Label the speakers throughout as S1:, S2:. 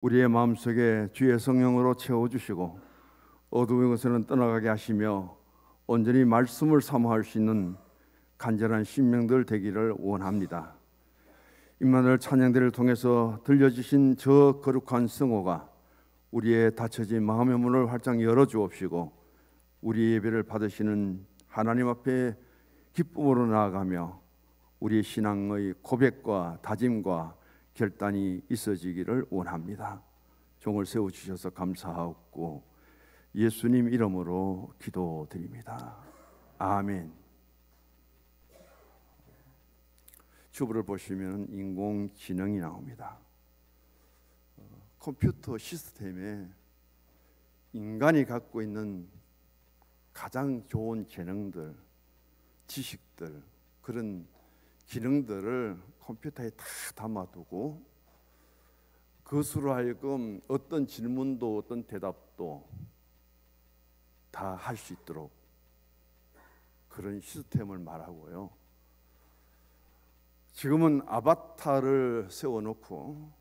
S1: 우리의 마음속에 주의 성령으로 채워주시고 어두운 것에는 떠나가게 하시며 온전히 말씀을 사모할 수 있는 간절한 심령들 되기를 원합니다. 임마누엘 찬양대를 통해서 들려주신 저 거룩한 성호가 우리의 닫혀진 마음의 문을 활짝 열어주옵시고 우리 예배를 받으시는 하나님 앞에 기쁨으로 나아가며 우리의 신앙의 고백과 다짐과 결단이 있어지기를 원합니다. 종을 세워주셔서 감사하고 예수님 이름으로 기도드립니다. 아멘. 주부를 보시면 인공지능이 나옵니다. 컴퓨터 시스템에 인간이 갖고 있는 가장 좋은 재능들, 지식들, 그런 기능들을 컴퓨터에 다 담아두고 그것으로 하여금 어떤 질문도 어떤 대답도 다 할 수 있도록 그런 시스템을 말하고요. 지금은 아바타를 세워놓고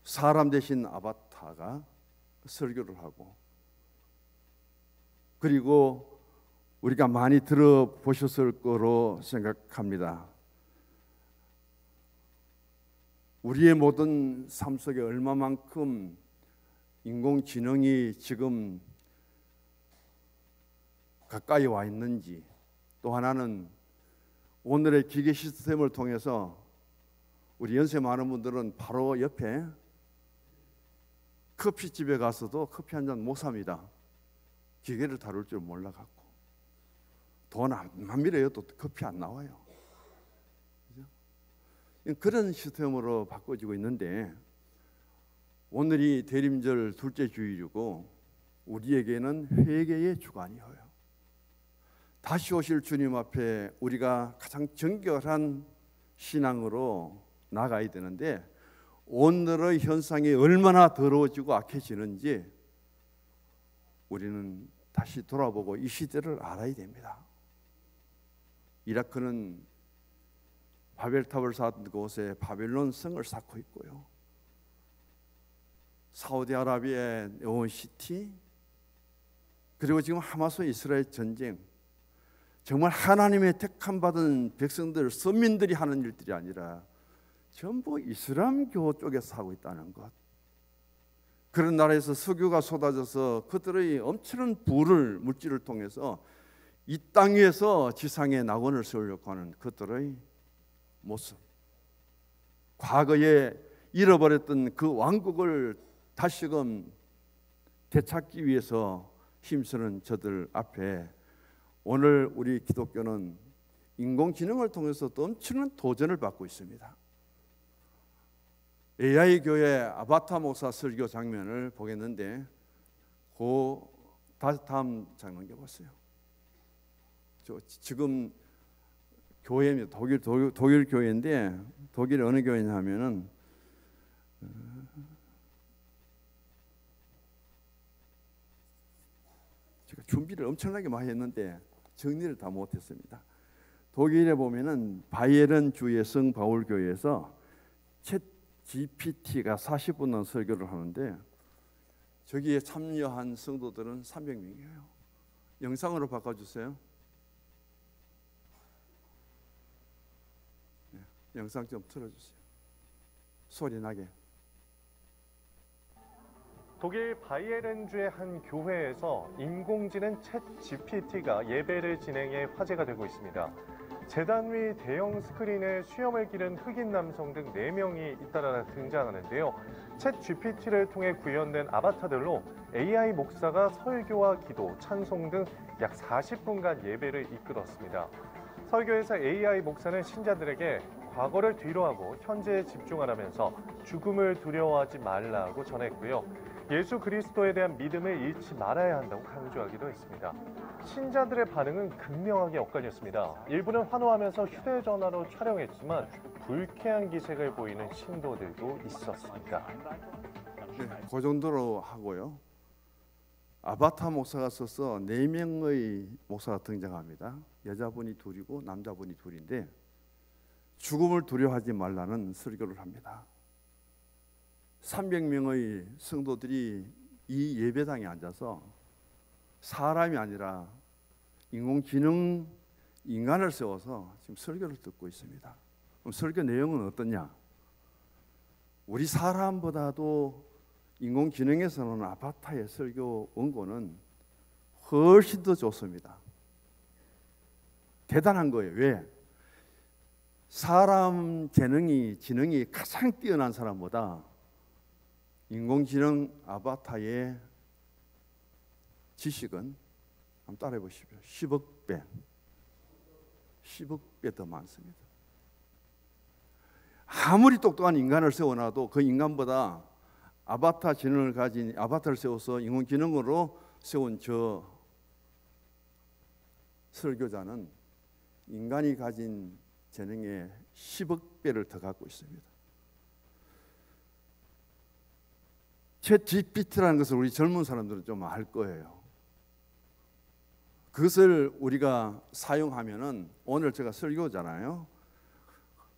S1: 사람 대신 아바타가 설교를 하고, 그리고 우리가 많이 들어보셨을 거로 생각합니다. 우리의 모든 삶 속에 얼마만큼 인공지능이 지금 가까이 와 있는지, 또 하나는 오늘의 기계 시스템을 통해서 우리 연세 많은 분들은 바로 옆에 커피집에 가서도 커피 한 잔 못 삽니다. 기계를 다룰 줄 몰라갖고. 돈 안 밀어요. 또 커피 안 나와요. 그죠? 그런 시스템으로 바꿔지고 있는데, 오늘이 대림절 둘째 주일이고 우리에게는 회개의 주간이에요. 다시 오실 주님 앞에 우리가 가장 정결한 신앙으로 나가야 되는데, 오늘의 현상이 얼마나 더러워지고 악해지는지 우리는 다시 돌아보고 이 시대를 알아야 됩니다. 이라크는 바벨탑을 쌓은 곳에 바벨론 성을 쌓고 있고요. 사우디아라비아의 네온시티, 그리고 지금 하마스 이스라엘 전쟁, 정말 하나님의 택함 받은 백성들, 선민들이 하는 일들이 아니라 전부 이슬람교 쪽에서 하고 있다는 것. 그런 나라에서 석유가 쏟아져서 그들의 엄청난 부를, 물질을 통해서 이 땅 위에서 지상에 낙원을 세우려고 하는 그들의 모습, 과거에 잃어버렸던 그 왕국을 다시금 되찾기 위해서 힘쓰는 저들 앞에 오늘 우리 기독교는 인공지능을 통해서 또 엄청난 도전을 받고 있습니다. AI 교회 아바타 목사 설교 장면을 보겠는데, 다음 장면 보세요. 지금 교회입니다. 독일 교회인데, 독일 어느 교회냐 하면은 제가 준비를 엄청나게 많이 했는데 정리를 다 못했습니다. 독일에 보면은 바이에른 주의 성 바울 교회에서 챗 GPT가 40분 설교를 하는데 저기에 참여한 성도들은 300명이에요. 영상으로 바꿔주세요. 네, 영상 좀 틀어주세요. 소리 나게.
S2: 독일 바이에른주의 한 교회에서 인공지능 챗 GPT가 예배를 진행해 화제가 되고 있습니다. 제단 위 대형 스크린에 수염을 기른 흑인 남성 등 4명이 잇따라 등장하는데요. 챗 GPT를 통해 구현된 아바타들로 AI 목사가 설교와 기도, 찬송 등 약 40분간 예배를 이끌었습니다. 설교에서 AI 목사는 신자들에게 과거를 뒤로하고 현재에 집중하라면서 죽음을 두려워하지 말라고 전했고요. 예수 그리스도에 대한 믿음을 잃지 말아야 한다고 강조하기도 했습니다. 신자들의 반응은 극명하게 엇갈렸습니다. 일부는 환호하면서 휴대전화로 촬영했지만 불쾌한 기색을 보이는 신도들도 있었습니다.
S1: 네, 그 정도로 하고요. 아바타 목사가 써서 4명의 목사가 등장합니다. 여자분이 둘이고 남자분이 둘인데 죽음을 두려워하지 말라는 설교를 합니다. 300명의 성도들이 이 예배당에 앉아서 사람이 아니라 인공지능 인간을 세워서 지금 설교를 듣고 있습니다. 그럼 설교 내용은 어떠냐? 우리 사람보다도 인공지능에서 나오는 아바타의 설교 원고는 훨씬 더 좋습니다. 대단한 거예요. 왜? 사람 지능이 가장 뛰어난 사람보다 인공지능 아바타의 지식은 한번 따라해 보십시오. 10억 배 더 많습니다. 아무리 똑똑한 인간을 세워놔도 그 인간보다 아바타 지능을 가진 아바타를 세워서 인공지능으로 세운 저 설교자는 인간이 가진 재능의 10억 배를 더 갖고 있습니다. 챗 GPT라는 것을 우리 젊은 사람들은 좀 알 거예요. 그것을 우리가 사용하면은 오늘 제가 설교잖아요.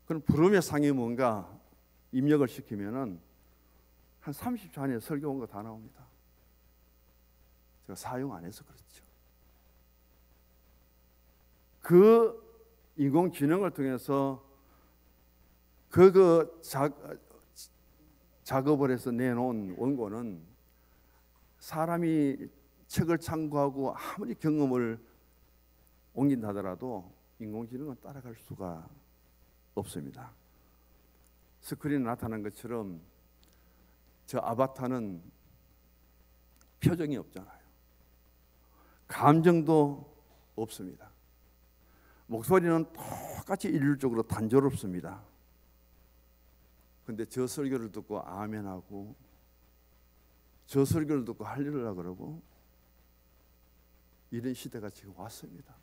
S1: 그럼 부름의 상이 뭔가 입력을 시키면은 한 30초 안에 설교 온 거 다 나옵니다. 제가 사용 안 해서 그렇죠. 그 인공지능을 통해서 작업을 해서 내놓은 원고는 사람이 책을 참고하고 아무리 경험을 옮긴다 하더라도 인공지능은 따라갈 수가 없습니다. 스크린에 나타난 것처럼 저 아바타는 표정이 없잖아요. 감정도 없습니다. 목소리는 똑같이 일률적으로 단조롭습니다. 근데 저 설교를 듣고 아멘하고 저 설교를 듣고 할렐루야 그러고 이런 시대가 지금 왔습니다.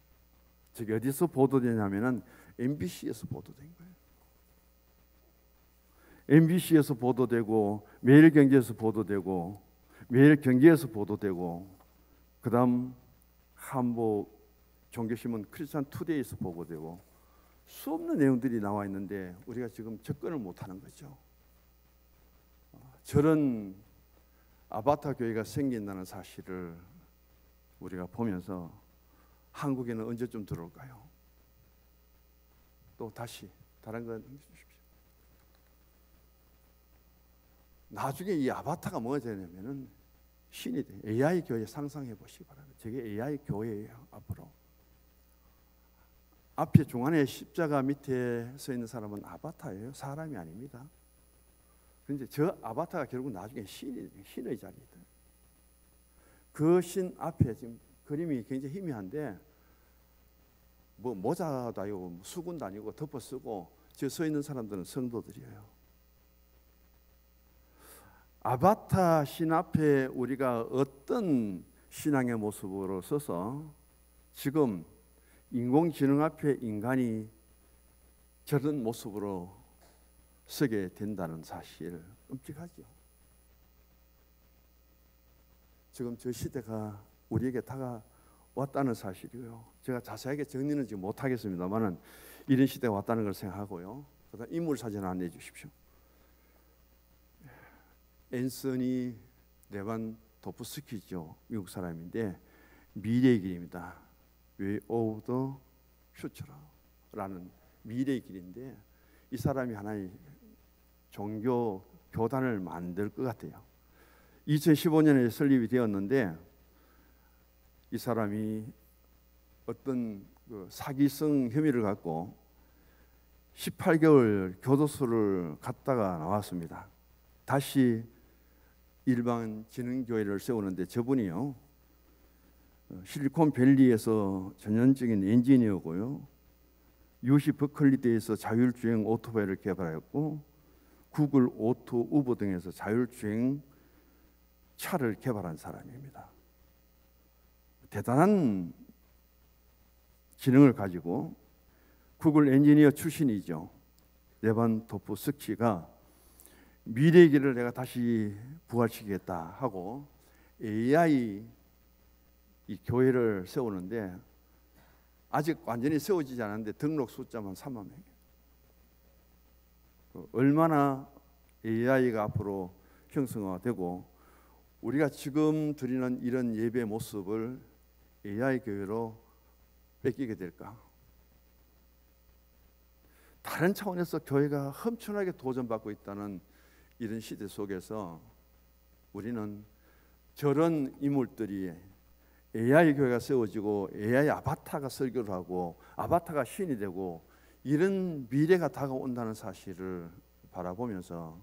S1: 저게 어디서 보도되냐면은 MBC에서 보도된 거예요. MBC에서 보도되고 매일경제에서 보도되고 매일경제에서 보도되고 그다음 한국 종교신문 크리스찬 투데이에서 보고되고 수없는 내용들이 나와 있는데 우리가 지금 접근을 못하는 거죠. 저런 아바타 교회가 생긴다는 사실을 우리가 보면서 한국에는 언제쯤 들어올까요? 또 다시 다른 거 주십시오. 나중에 이 아바타가 뭐가 되냐면은 신이 돼. AI 교회 상상해 보시기 바랍니다. 저게 AI 교회예요. 앞으로 앞에 중간에 십자가 밑에 서 있는 사람은 아바타예요. 사람이 아닙니다. 그런데 저 아바타가 결국 나중에 신의 자리다. 그 신 앞에 지금 그림이 굉장히 희미한데 뭐 모자도 아니고 수군도 아니고 덮어 쓰고 저 서 있는 사람들은 성도들이에요. 아바타 신 앞에 우리가 어떤 신앙의 모습으로 서서 지금 인공지능 앞에 인간이 저런 모습으로 서게 된다는 사실 끔찍하죠. 지금 저 시대가 우리에게 다가왔다는 사실이고요. 제가 자세하게 정리는 지금 못하겠습니다만은 이런 시대가 왔다는 걸 생각하고요. 그다음 인물 사진 안내해 주십시오. 앤서니 레반도프스키죠. 미국 사람인데 미래의 길입니다. Way of the Future라는 미래의 길인데 이 사람이 하나의 종교 교단을 만들 것 같아요. 2015년에 설립이 되었는데 이 사람이 어떤 사기성 혐의를 갖고 18개월 교도소를 갔다가 나왔습니다. 다시 일반 지능교회를 세우는데 저분이요 실리콘밸리에서 전형적인 엔지니어고요 UC 버클리대에서 자율주행 오토바이를 개발하였고 구글 오토 우버 등에서 자율주행 차를 개발한 사람입니다. 대단한 지능을 가지고 구글 엔지니어 출신이죠. 레반도프스키가 미래의 길을 내가 다시 부활시키겠다 하고 AI 이 교회를 세우는데 아직 완전히 세워지지 않았는데 등록 숫자만 3만 명이에요. 얼마나 AI가 앞으로 형성화되고 우리가 지금 드리는 이런 예배 모습을 AI 교회로 뺏기게 될까? 다른 차원에서 교회가 험천하게 도전받고 있다는 이런 시대 속에서 우리는 저런 인물들이 AI 교회가 세워지고 AI 아바타가 설교를 하고 아바타가 신이 되고 이런 미래가 다가온다는 사실을 바라보면서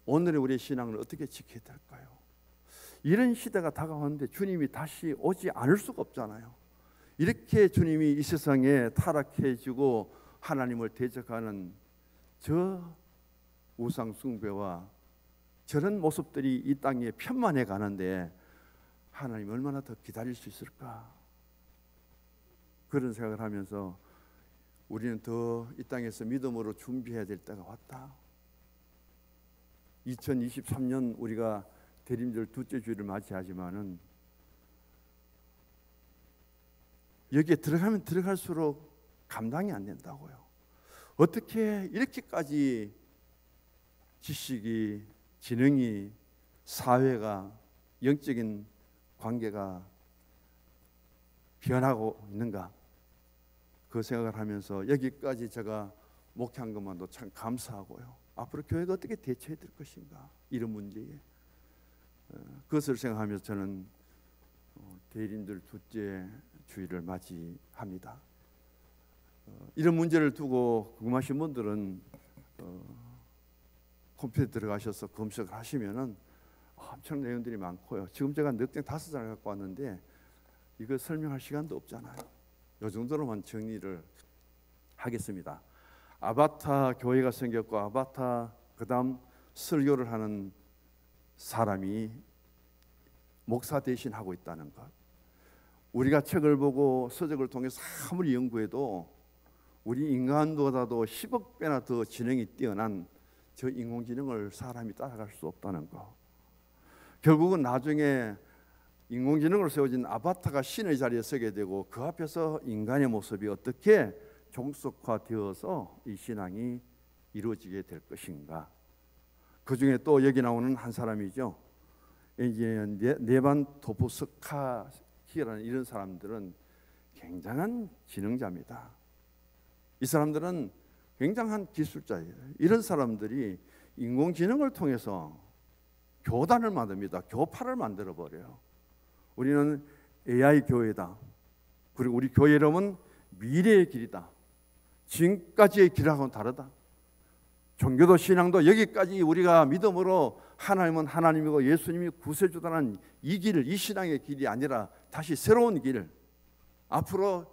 S1: 오늘의 우리의 신앙을 어떻게 지켜야 될까요? 이런 시대가 다가오는데 주님이 다시 오지 않을 수가 없잖아요. 이렇게 주님이 이 세상에 타락해지고 하나님을 대적하는 저 우상 숭배와 저런 모습들이 이 땅에 편만해 가는데 하나님 얼마나 더 기다릴 수 있을까? 그런 생각을 하면서 우리는 더 이 땅에서 믿음으로 준비해야 될 때가 왔다. 2023년 우리가 대림절 둘째 주일을 맞이하지만은 여기에 들어가면 들어갈수록 감당이 안 된다고요. 어떻게 이렇게까지 지식이, 지능이, 사회가, 영적인 관계가 변하고 있는가? 그 생각을 하면서 여기까지 제가 목회한 것만도 참 감사하고요. 앞으로 교회가 어떻게 대처해야 될 것인가? 이런 문제에 그것을 생각하면서 저는 대림절 둘째 주일을 맞이합니다. 이런 문제를 두고 궁금하신 분들은 컴퓨터에 들어가셔서 검색을 하시면은 엄청 내용들이 많고요. 지금 제가 넉장 5장을 갖고 왔는데 이거 설명할 시간도 없잖아요. 이 정도로만 정리를 하겠습니다. 아바타 교회가 생겼고 아바타 그다음 설교를 하는 사람이 목사 대신 하고 있다는 것. 우리가 책을 보고 서적을 통해서 아무리 연구해도 우리 인간보다도 10억 배나 더 지능이 뛰어난 저 인공지능을 사람이 따라갈 수 없다는 것. 결국은 나중에 인공지능으로 세워진 아바타가 신의 자리에 서게 되고 그 앞에서 인간의 모습이 어떻게 종속화되어서 이 신앙이 이루어지게 될 것인가. 그 중에 또 여기 나오는 한 사람이죠. 이제 네반 도프스카히라는 이런 사람들은 굉장한 지능자입니다. 이 사람들은 굉장한 기술자예요. 이런 사람들이 인공지능을 통해서 교단을 만듭니다. 교파를 만들어 버려요. 우리는 AI 교회다. 그리고 우리 교회 이름은 미래의 길이다. 지금까지의 길하고는 다르다. 종교도 신앙도 여기까지 우리가 믿음으로 하나님은 하나님이고 예수님이 구세주다는 이 길, 이 신앙의 길이 아니라 다시 새로운 길, 앞으로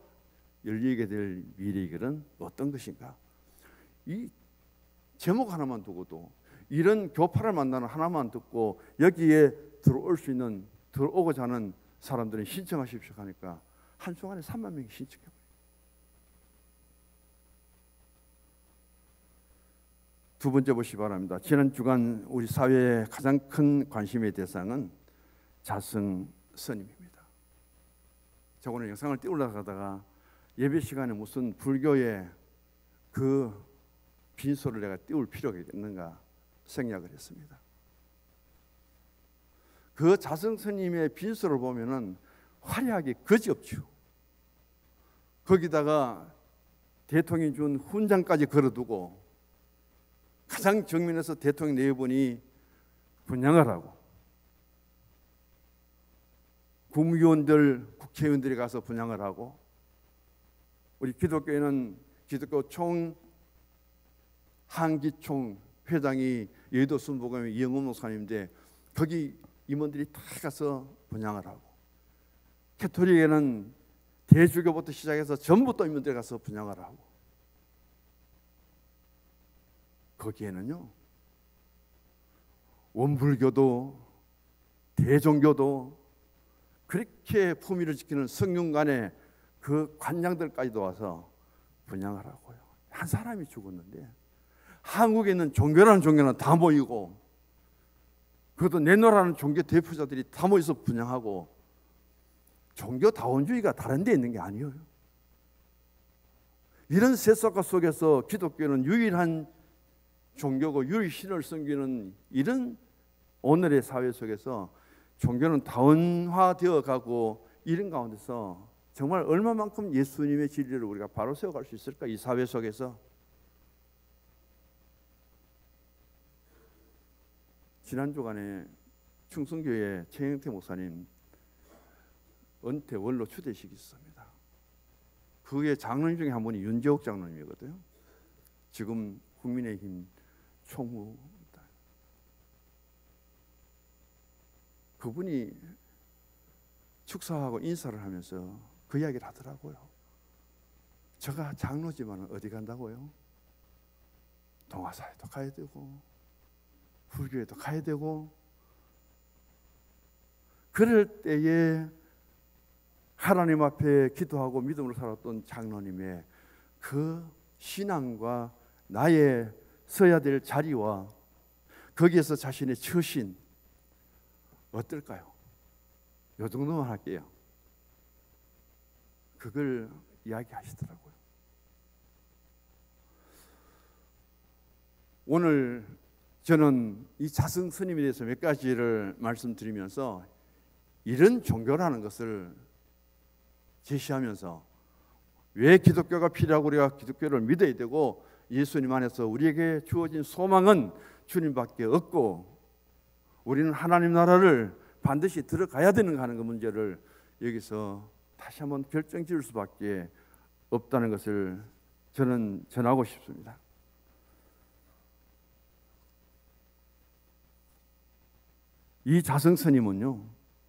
S1: 열리게 될 미래의 길은 어떤 것인가? 이 제목 하나만 두고도 이런 교파를 만나는 하나만 듣고 여기에 들어올 수 있는, 들어오고자 하는 사람들은 신청하십시오 하니까 한순간에 3만 명이 신청해요. 두 번째 보시기 바랍니다. 지난 주간 우리 사회의 가장 큰 관심의 대상은 자성 스님입니다. 제가 오늘 영상을 띄우려다가 예배 시간에 무슨 불교의 그 빈소를 내가 띄울 필요가 있는가 생각을 했습니다. 그 자성 스님의 빈소를 보면은 화려하게 거지없죠. 거기다가 대통령이 준 훈장까지 걸어두고 가장 정면에서 대통령 네 분이 분향을 하고 국무위원들, 국회의원들이 가서 분향을 하고 우리 기독교회는 기독교 총 한기총 회장이 여의도 순복음의 이영훈 목사님인데 거기 임원들이 다 가서 분향을 하고 캐톨릭에는 대주교부터 시작해서 전부 또 임원들이 가서 분향을 하고 거기에는요 원불교도 대종교도 그렇게 품위를 지키는 성균관의 그 관장들까지도 와서 분향을 하고요. 한 사람이 죽었는데 한국에 있는 종교라는 종교는 다 모이고 그것도 내노라는 종교 대표자들이 다 모여서 분향하고 종교다원주의가 다른 데 있는 게 아니에요. 이런 세속화 속에서 기독교는 유일한 종교고 유일신을 섬기는 이런 오늘의 사회 속에서 종교는 다원화되어 가고 이런 가운데서 정말 얼마만큼 예수님의 진리를 우리가 바로 세워갈 수 있을까? 이 사회 속에서. 지난 주간에 충성교회 최영태 목사님 은퇴 원로 추대식이 있습니다. 그의 장로님 중에 한 분이 윤재옥 장로님이거든요. 지금 국민의힘 총무입니다. 그분이 축사하고 인사를 하면서 그 이야기를 하더라고요. 제가 장로지만 어디 간다고요? 동아사에도 가야 되고 불교에도 가야 되고, 그럴 때에 하나님 앞에 기도하고 믿음으로 살았던 장로님의 그 신앙과 나의 서야 될 자리와 거기에서 자신의 처신 어떨까요? 요 정도만 할게요. 그걸 이야기하시더라고요. 오늘 저는 이 자성 스님에 대해서 몇 가지를 말씀드리면서 이런 종교라는 것을 제시하면서 왜 기독교가 필요하고 우리가 기독교를 믿어야 되고 예수님 안에서 우리에게 주어진 소망은 주님밖에 없고 우리는 하나님 나라를 반드시 들어가야 되는가 하는 그 문제를 여기서 다시 한번 결정 지을 수밖에 없다는 것을 저는 전하고 싶습니다. 이 자성 스님은요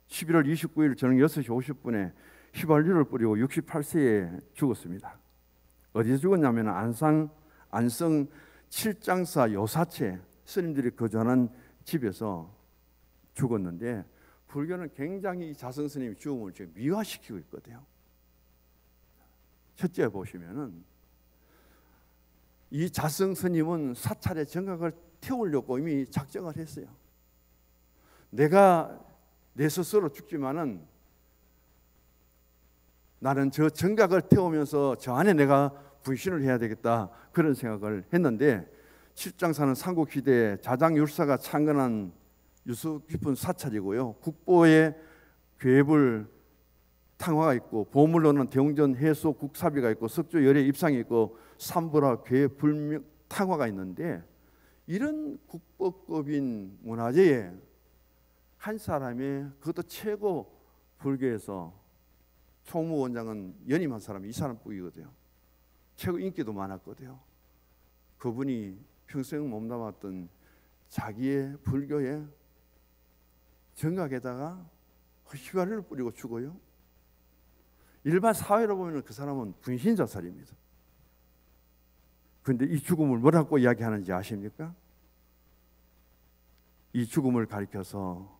S1: 11월 29일 저녁 6시 50분에 휘발유를 뿌리고 68세에 죽었습니다. 어디서 죽었냐면 안성 칠장사 요사체 스님들이 거주하는 집에서 죽었는데, 불교는 굉장히 이 자성 스님의 죽음을 지금 미화시키고 있거든요. 첫째 보시면은 이 자성 스님은 사찰의 정각을 태우려고 이미 작정을 했어요. 내가 내 스스로 죽지만은 나는 저 정각을 태우면서 저 안에 내가 분신을 해야 되겠다, 그런 생각을 했는데, 칠장사는 삼국시대에 자장율사가 창건한 유수 깊은 사찰이고요. 국보에 괴불 탕화가 있고 보물로는 대웅전 해소 국사비가 있고 석조 열애 입상이 있고 삼보라 괴불명 탕화가 있는데, 이런 국보급인 문화재에 한 사람의, 그것도 최고 불교에서 총무원장은 연임한 사람이 이 사람뿐이거든요. 최고 인기도 많았거든요. 그분이 평생 몸담았던 자기의 불교의 정각에다가 휘발유를 뿌리고 죽어요. 일반 사회로 보면 그 사람은 분신자살입니다. 그런데 이 죽음을 뭐라고 이야기하는지 아십니까? 이 죽음을 가리켜서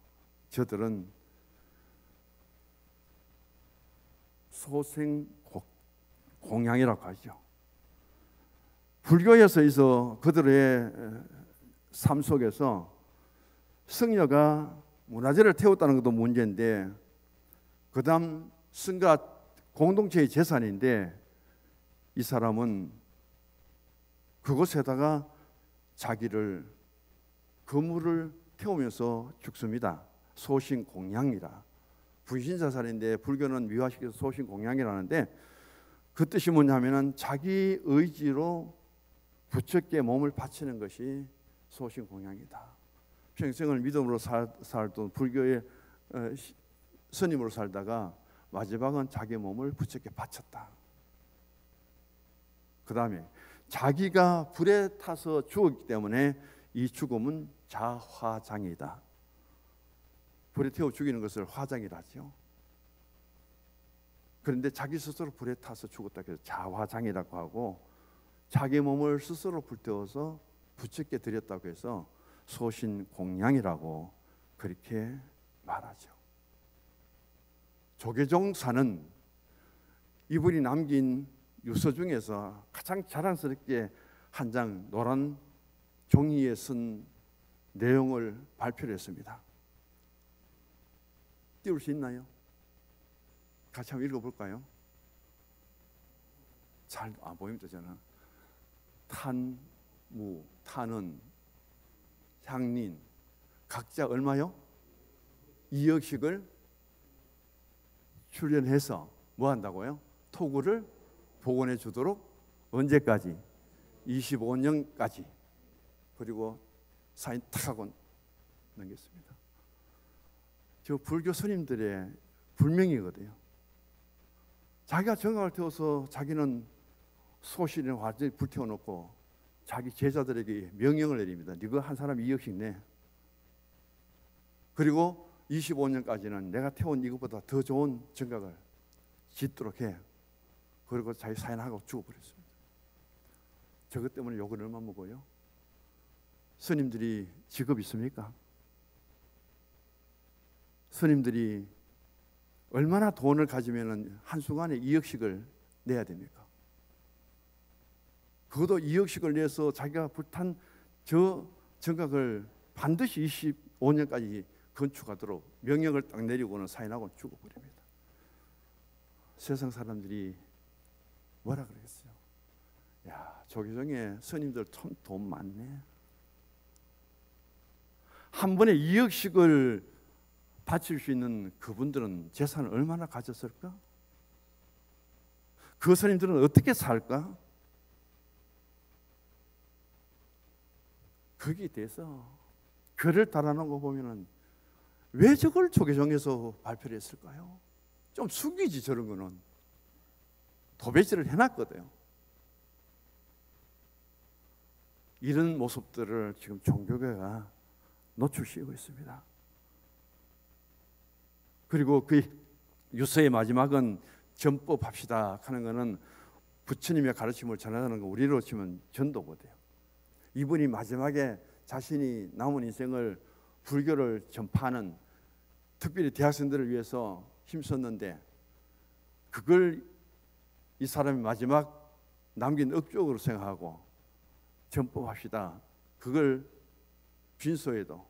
S1: 저들은 소생공양이라고 하죠. 불교에서 그들의 삶 속에서 승려가 문화재를 태웠다는 것도 문제인데, 그 다음 승가 공동체의 재산인데, 이 사람은 그곳에다가 자기를 거물을 태우면서 죽습니다. 소신공양이라. 분신자살인데 불교는 미화시켜서 소신공양이라는데, 그 뜻이 뭐냐면은 자기 의지로 부처께 몸을 바치는 것이 소신공양이다. 평생을 믿음으로 살던 불교의 스님으로 살다가 마지막은 자기 몸을 부처께 바쳤다. 그 다음에 자기가 불에 타서 죽었기 때문에 이 죽음은 자화장이다. 불에 태워 죽이는 것을 화장이라 하죠. 그런데 자기 스스로 불에 타서 죽었다 해서 자화장이라고 하고, 자기 몸을 스스로 불태워서 부처께 드렸다고 해서 소신공양이라고 그렇게 말하죠. 조계종사는 이분이 남긴 유서 중에서 가장 자랑스럽게 한 장 노란 종이에 쓴 내용을 발표를 했습니다. 띄울 수 있나요? 같이 한번 읽어볼까요? 잘 안 보입니다. 저는 탄무, 탄은, 향린, 각자 얼마요? 2억씩을 출연해서 뭐 한다고요? 토구를 복원해 주도록 언제까지? 25년까지. 그리고 사인 탁 하고 넘겼습니다. 저 불교 스님들의 불명이거든요. 자기가 정각을 태워서 자기는 소실이나 완전히 불태워놓고 자기 제자들에게 명령을 내립니다. 네가 한 사람 2억씩 내. 그리고 25년까지는 내가 태운 이것보다 더 좋은 정각을 짓도록 해. 그리고 자기 사인하고 죽어버렸습니다. 저것 때문에 욕을 얼마 먹어요? 스님들이 직업 있습니까? 스님들이 얼마나 돈을 가지면 한순간에 2억씩을 내야 됩니까? 그것도 2억씩을 내서 자기가 불탄 저 정각을 반드시 25년까지 건축하도록 명령을 딱 내리고는 사인하고 죽어버립니다. 세상 사람들이 뭐라 그러겠어요? 야, 조계종의 스님들 참 돈 많네. 한 번에 2억씩을 바칠 수 있는 그분들은 재산을 얼마나 가졌을까? 그 스님들은 어떻게 살까? 거기에 대해서 글을 달아놓은 거 보면은 왜 저걸 조계종에서 발표를 했을까요? 좀 숙이지. 저런 거는 도배지를 해놨거든요. 이런 모습들을 지금 종교계가 노출시키고 있습니다. 그리고 그 유서의 마지막은 전법합시다 하는 것은 부처님의 가르침을 전하는 거, 우리로 치면 전도거든요. 이분이 마지막에 자신이 남은 인생을 불교를 전파하는, 특별히 대학생들을 위해서 힘썼는데 그걸 이 사람이 마지막 남긴 업적으로 생각하고 전법합시다, 그걸 빈소에도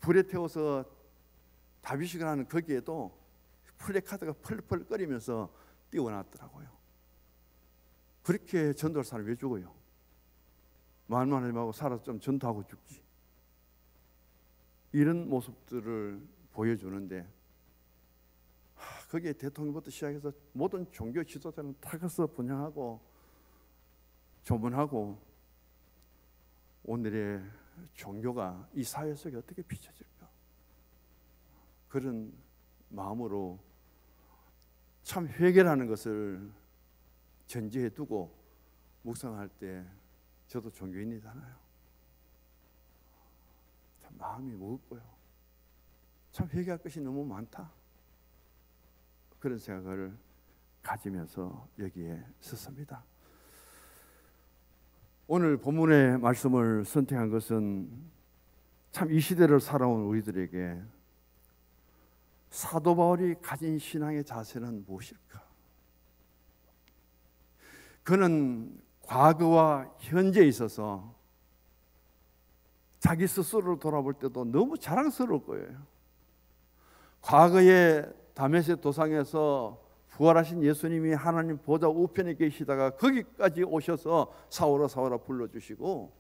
S1: 불에 태워서 다비식을 하는 거기에도 플래카드가 펄펄 끓이면서 띄워놨더라고요. 그렇게 전도할 사람이 왜 죽어요? 말만 하지 말고 살아서 좀 전도하고 죽지. 이런 모습들을 보여주는데, 거기에 대통령부터 시작해서 모든 종교 지도자는 다 가서 분양하고 조문하고 오늘의 종교가 이 사회 속에 어떻게 비춰질까? 그런 마음으로 참 회개라는 것을 전제해 두고 묵상할 때 저도 종교인이잖아요. 참 마음이 무겁고요. 참 회개할 것이 너무 많다. 그런 생각을 가지면서 여기에 섰습니다. 오늘 본문의 말씀을 선택한 것은 참 이 시대를 살아온 우리들에게 사도 바울이 가진 신앙의 자세는 무엇일까? 그는 과거와 현재에 있어서 자기 스스로를 돌아볼 때도 너무 자랑스러울 거예요. 과거에 다메섹 도상에서 부활하신 예수님이 하나님 보좌 우편에 계시다가 거기까지 오셔서 사오라 사오라 불러주시고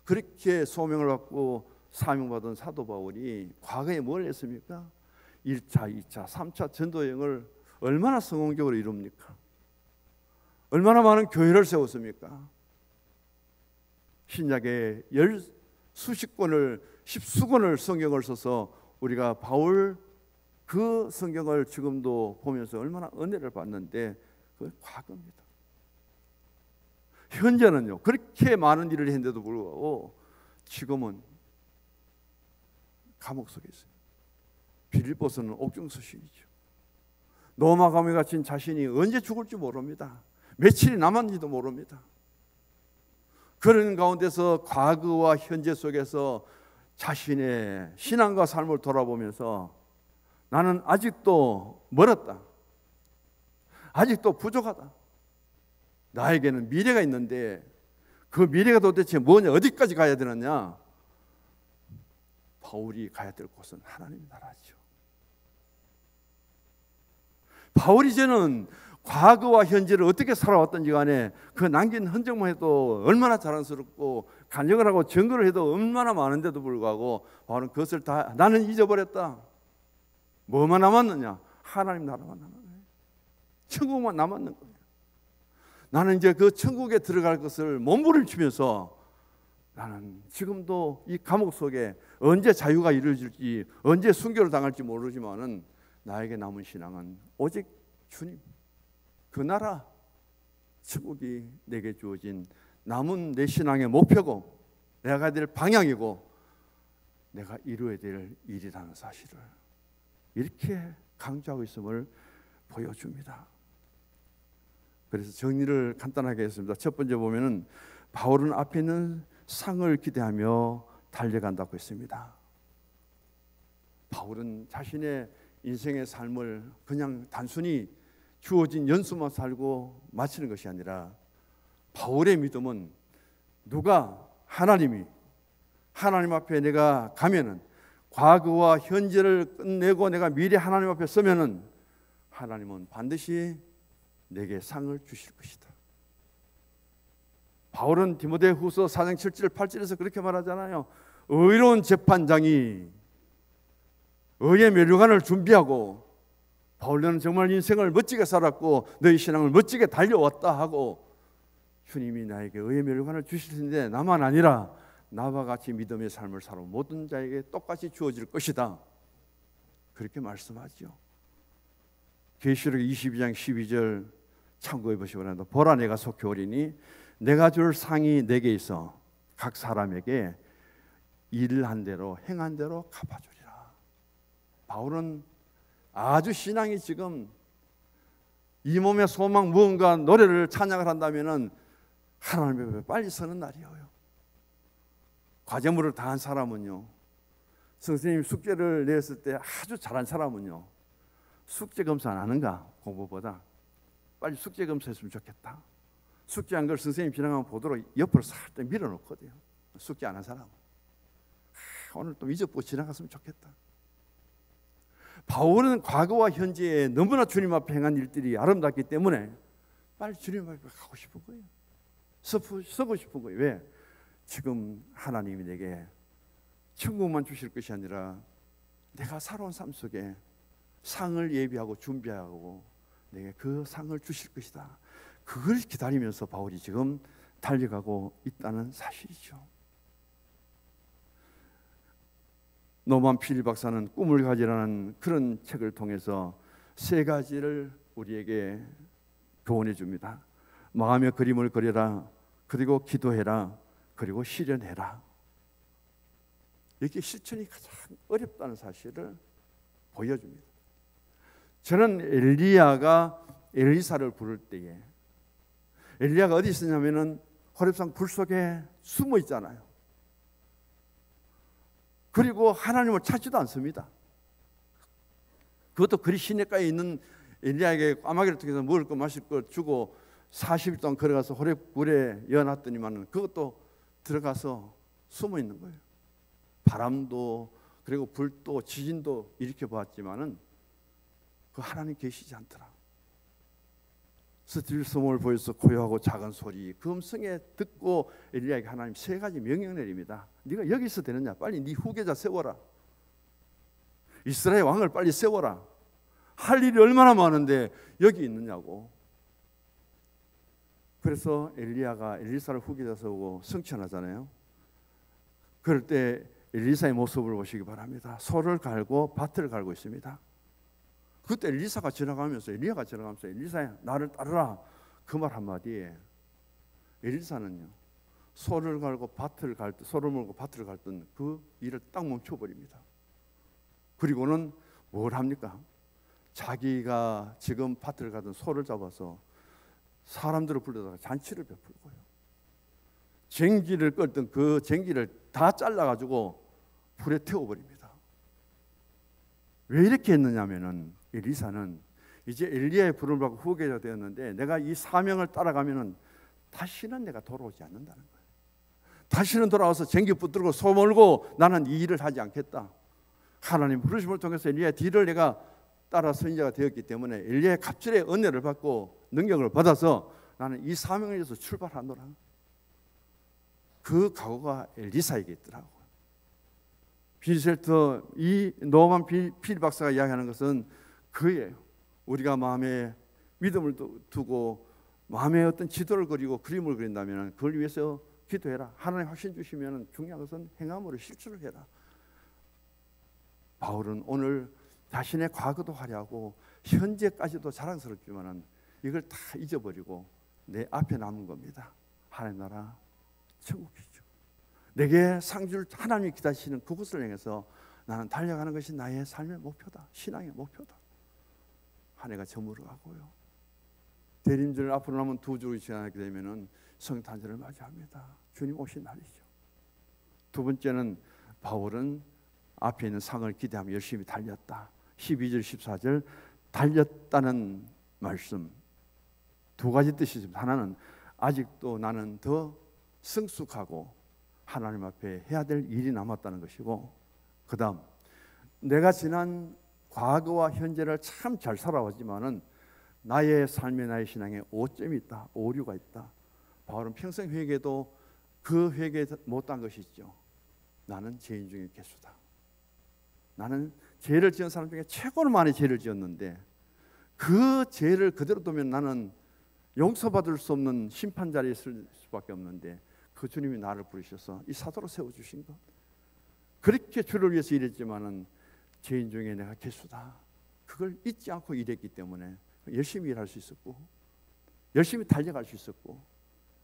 S1: 그렇게 소명을 받고 사명받은 사도 바울이 과거에 뭘 했습니까? 1차, 2차, 3차 전도여행을 얼마나 성공적으로 이룹니까? 얼마나 많은 교회를 세웠습니까? 신약에 수십 권을, 십수권을 성경을 써서 우리가 바울 그 성경을 지금도 보면서 얼마나 은혜를 받는데, 그건 과거입니다. 현재는요, 그렇게 많은 일을 했는데도 불구하고 지금은 감옥 속에 있어요. 빌립보서는 옥중서신이죠. 로마 감옥에 갇힌 자신이 언제 죽을지 모릅니다. 며칠이 남았는지도 모릅니다. 그런 가운데서 과거와 현재 속에서 자신의 신앙과 삶을 돌아보면서 나는 아직도 멀었다. 아직도 부족하다. 나에게는 미래가 있는데 그 미래가 도대체 뭐냐, 어디까지 가야 되느냐? 바울이 가야 될 곳은 하나님 나라죠. 바울이 이제는 과거와 현재를 어떻게 살아왔던지 간에 그 남긴 흔적만 해도 얼마나 자랑스럽고 간증을 하고 증거를 해도 얼마나 많은데도 불구하고 바울은 그것을 다 나는 잊어버렸다. 뭐만 남았느냐? 하나님 나라만 남았네. 천국만 남았는 거예요. 나는 이제 그 천국에 들어갈 것을 몸부림치면서 나는 지금도 이 감옥 속에 언제 자유가 이루어질지, 언제 순교를 당할지 모르지만은 나에게 남은 신앙은 오직 주님, 그 나라, 천국이 내게 주어진 남은 내 신앙의 목표고, 내가 가야 될 방향이고, 내가 이루어야 될 일이라는 사실을 이렇게 강조하고 있음을 보여줍니다. 그래서 정리를 간단하게 했습니다. 첫 번째 보면은 바울은 앞에 있는 상을 기대하며 달려간다고 했습니다. 바울은 자신의 인생의 삶을 그냥 단순히 주어진 연수만 살고 마치는 것이 아니라, 바울의 믿음은 누가 하나님 앞에 내가 가면은, 과거와 현재를 끝내고 내가 미래 하나님 앞에 서면은 하나님은 반드시 내게 상을 주실 것이다. 바울은 디모데후서 4장 7절 8절에서 그렇게 말하잖아요. 의로운 재판장이 의의 면류관을 준비하고, 바울 너는 정말 인생을 멋지게 살았고 너희 신앙을 멋지게 달려왔다 하고, 주님이 나에게 의의 면류관을 주실 텐데 나만 아니라 나와 같이 믿음의 삶을 살아온 모든 자에게 똑같이 주어질 것이다. 그렇게 말씀하죠. 계시록 22장 12절 참고해 보시기 바랍니다. 보라, 내가 속히 오리니 내가 줄 상이 내게 있어 각 사람에게 일한 대로 행한 대로 갚아주리라. 바울은 아주 신앙이 지금 이 몸의 소망 무언가 노래를 찬양을 한다면은 하나님 앞에 빨리 서는 날이에요. 과제물을 다한 사람은요, 선생님이 숙제를 냈을 때 아주 잘한 사람은요, 숙제 검사 안 하는가? 공부보다 빨리 숙제 검사했으면 좋겠다. 숙제한 걸 선생님 지나가면 보도록 옆으로 살짝 밀어놓거든요. 숙제 안 한 사람은 오늘 또 잊어보고 지나갔으면 좋겠다. 바울은 과거와 현재에 너무나 주님 앞에 행한 일들이 아름답기 때문에 빨리 주님 앞에 가고 싶은 거예요. 서고 싶은 거예요. 왜? 지금 하나님이 내게 천국만 주실 것이 아니라 내가 살아온 삶 속에 상을 예비하고 준비하고 내게 그 상을 주실 것이다. 그걸 기다리면서 바울이 지금 달려가고 있다는 사실이죠. 노만 필 박사는 꿈을 가지라는 그런 책을 통해서 세 가지를 우리에게 교훈해 줍니다. 마음의 그림을 그려라, 그리고 기도해라, 그리고 실현해라. 이렇게 실천이 가장 어렵다는 사실을 보여줍니다. 저는 엘리야가 엘리사를 부를 때에, 엘리야가 어디 있었냐면은 호렙산 불 속에 숨어 있잖아요. 그리고 하나님을 찾지도 않습니다. 그것도 그리 시냇가에 있는 엘리야에게 까마귀를 통해서 먹을 거 마실 거 주고 40일 동안 걸어가서 호렙불에 여놨더니만 그것도 들어가서 숨어 있는 거예요. 바람도 그리고 불도 지진도 일으켜 보았지만은 그 하나님 계시지 않더라. 스틸 스몰 보이스, 고요하고 작은 소리, 그 음성에 듣고 엘리야에게 하나님 세 가지 명령 내립니다. 네가 여기 있어도 되느냐? 빨리 네 후계자 세워라. 이스라엘 왕을 빨리 세워라. 할 일이 얼마나 많은데 여기 있느냐고. 그래서 엘리야가 엘리사를 후계자 세우고 승천하잖아요. 그럴 때 엘리사의 모습을 보시기 바랍니다. 소를 갈고 밭을 갈고 있습니다. 그때 엘리야가 지나가면서 엘리사야 나를 따르라, 그 말 한마디에 엘리사는요 소를 갈고 밭을 갈 때, 소를 몰고 밭을 갈던 그 일을 딱 멈춰버립니다. 그리고는 뭘 합니까? 자기가 지금 밭을 가던 소를 잡아서 사람들을 불러다가 잔치를 베풀고요, 쟁기를 끌던 그 쟁기를 다 잘라가지고 불에 태워버립니다. 왜 이렇게 했느냐면은 엘리사는 이제 엘리야의 부름을 받고 후계자 되었는데 내가 이 사명을 따라가면은 다시는 내가 돌아오지 않는다는 거예요. 다시는 돌아와서 쟁기 붙들고 소 몰고 나는 이 일을 하지 않겠다. 하나님 부르심을 통해서 엘리야의 뒤를 내가 따라 선지자가 되었기 때문에 엘리야의 갑절의 은혜를 받고 능력을 받아서 나는 이 사명을 위해서 출발하노라. 그 각오가 엘리사에게 있더라고요. 빌셀터 이 노만 필 박사가 이야기하는 것은 그예요. 우리가 마음에 믿음을 두고 마음에 어떤 지도를 그리고 그림을 그린다면 그걸 위해서 기도해라. 하나님 확신 주시면 중요한 것은 행함으로 실천을 해라. 바울은 오늘 자신의 과거도 화려하고 현재까지도 자랑스럽지만은 이걸 다 잊어버리고 내 앞에 남은 겁니다. 하나님 나라 천국이죠. 내게 상줄 하나님이 기다리시는 그곳을 향해서 나는 달려가는 것이 나의 삶의 목표다. 신앙의 목표다. 한 해가 저물어가고요. 대림절 앞으로 남은 2주를 지나게 되면은 성탄절을 맞이합니다. 주님 오신 날이죠. 두 번째는 바울은 앞에 있는 상을 기대하며 열심히 달렸다. 12절 14절 달렸다는 말씀 두 가지 뜻이 있습니다. 하나는 아직도 나는 더 성숙하고 하나님 앞에 해야 될 일이 남았다는 것이고, 그 다음 내가 지난 과거와 현재를 참 잘 살아왔지만은 나의 삶의 나의 신앙에 오점이 있다. 오류가 있다. 바울은 평생 회개도 그 회개에 못한 것이 있죠. 나는 죄인 중에 괴수다. 나는 죄를 지은 사람 중에 최고로 많이 죄를 지었는데 그 죄를 그대로 두면 나는 용서받을 수 없는 심판 자리에 있을 수밖에 없는데 그 주님이 나를 부르셔서 이 사도로 세워주신 것, 그렇게 주를 위해서 일했지만은 죄인 중에 내가 괴수다. 그걸 잊지 않고 일했기 때문에 열심히 일할 수 있었고 열심히 달려갈 수 있었고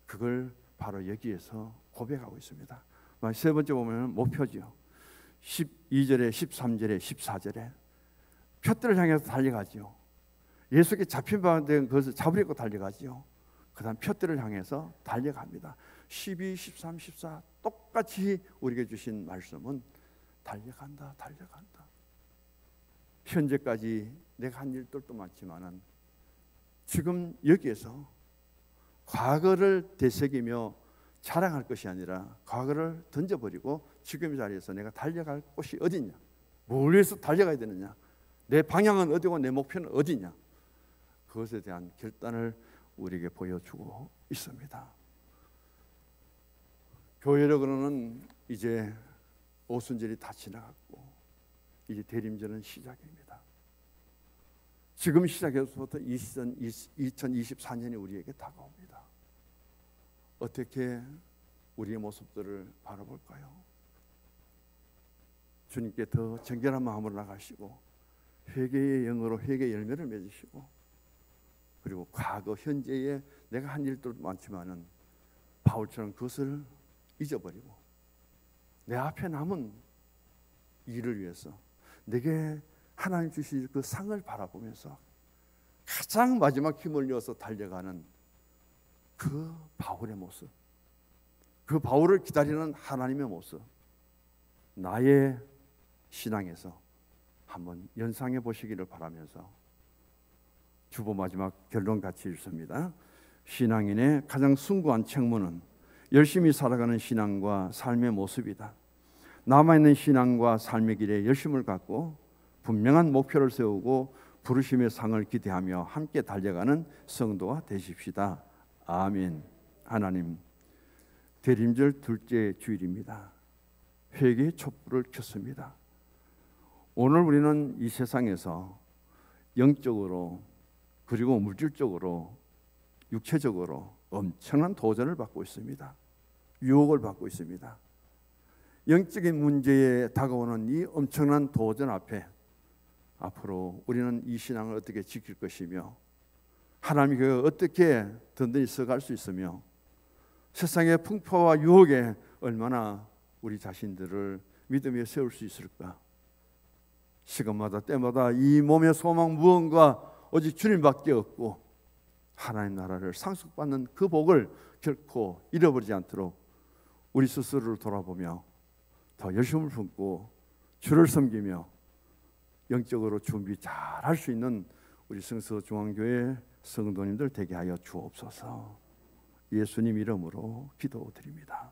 S1: 그걸 바로 여기에서 고백하고 있습니다. 세 번째 보면 목표죠. 12절에 13절에 14절에 표대를 향해서 달려가지요. 예수께 잡힌 바 된 것을 잡으려고 달려가지요. 그 다음 표대를 향해서 달려갑니다. 12, 13, 14 똑같이 우리에게 주신 말씀은 달려간다. 달려간다. 현재까지 내가 한 일들도 많지만은 지금 여기에서 과거를 되새기며 자랑할 것이 아니라 과거를 던져버리고 지금 이 자리에서 내가 달려갈 곳이 어디냐, 뭘 위해서 달려가야 되느냐, 내 방향은 어디고 내 목표는 어디냐, 그것에 대한 결단을 우리에게 보여주고 있습니다. 교회력으로는 이제 오순절이 다 지나갔고 이제 대림절은 시작입니다. 지금 시작해서부터 2024년이 우리에게 다가옵니다. 어떻게 우리의 모습들을 바라볼까요? 주님께 더 정결한 마음으로 나가시고 회개의 영으로 회개의 열매를 맺으시고, 그리고 과거 현재에 내가 한 일도 많지만은 바울처럼 그것을 잊어버리고 내 앞에 남은 일을 위해서 내게 하나님 주실 그 상을 바라보면서 가장 마지막 힘을 내어서 달려가는 그 바울의 모습, 그 바울을 기다리는 하나님의 모습, 나의 신앙에서 한번 연상해 보시기를 바라면서 주보 마지막 결론 같이 읽습니다. 신앙인의 가장 숭고한 책무는 열심히 살아가는 신앙과 삶의 모습이다. 남아있는 신앙과 삶의 길에 열심을 갖고 분명한 목표를 세우고 부르심의 상을 기대하며 함께 달려가는 성도가 되십시다. 아멘. 하나님, 대림절 둘째 주일입니다. 회개의 촛불을 켰습니다. 오늘 우리는 이 세상에서 영적으로 그리고 물질적으로 육체적으로 엄청난 도전을 받고 있습니다. 유혹을 받고 있습니다. 영적인 문제에 다가오는 이 엄청난 도전 앞에 앞으로 우리는 이 신앙을 어떻게 지킬 것이며 하나님의 교회가 어떻게 든든히 서갈 수 있으며 세상의 풍파와 유혹에 얼마나 우리 자신들을 믿음에 세울 수 있을까? 시간마다 때마다 이 몸의 소망 무언가 오직 주님밖에 없고 하나님 나라를 상속받는 그 복을 결코 잃어버리지 않도록 우리 스스로를 돌아보며 더 열심을 품고 주를 섬기며 영적으로 준비 잘 할 수 있는 우리 성서중앙교회 성도님들 되게 하여 주옵소서. 예수님 이름으로 기도드립니다.